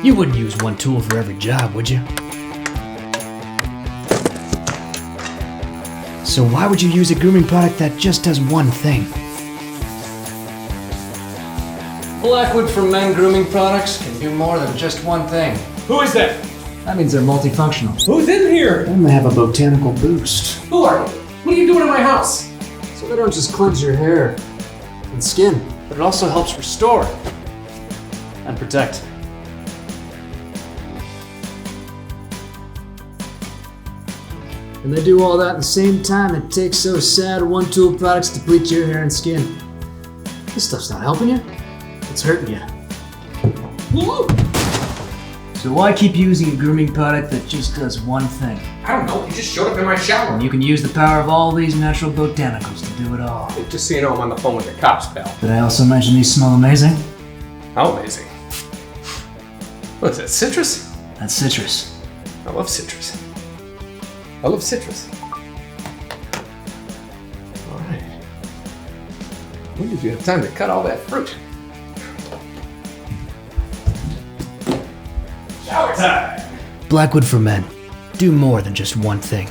You wouldn't use one tool for every job, would you? So why would you use a grooming product that just does one thing? Blackwood For Men grooming products can do more than just one thing. Who is that? That means they're multifunctional. Who's in here? And they have a Botanical Boost. Who are you? What are you doing in my house? So they don't just cleanse your hair and skin, but it also helps restore and protect. And they do all that at the same time it takes those sad one-tool products to bleach your hair and skin. This stuff's not helping you, it's hurting you. Who? So why keep using a grooming product that just does one thing? I don't know. You just showed up in my shower. And you can use the power of all these natural botanicals to do it all. Just so you know, I'm on the phone with the cops, pal. Did I also mention these smell amazing? How amazing. What is that, citrus? That's citrus. I love citrus. I love citrus. All right. When did you have time to cut all that fruit? Shower time! Blackwood For Men. Do more than just one thing.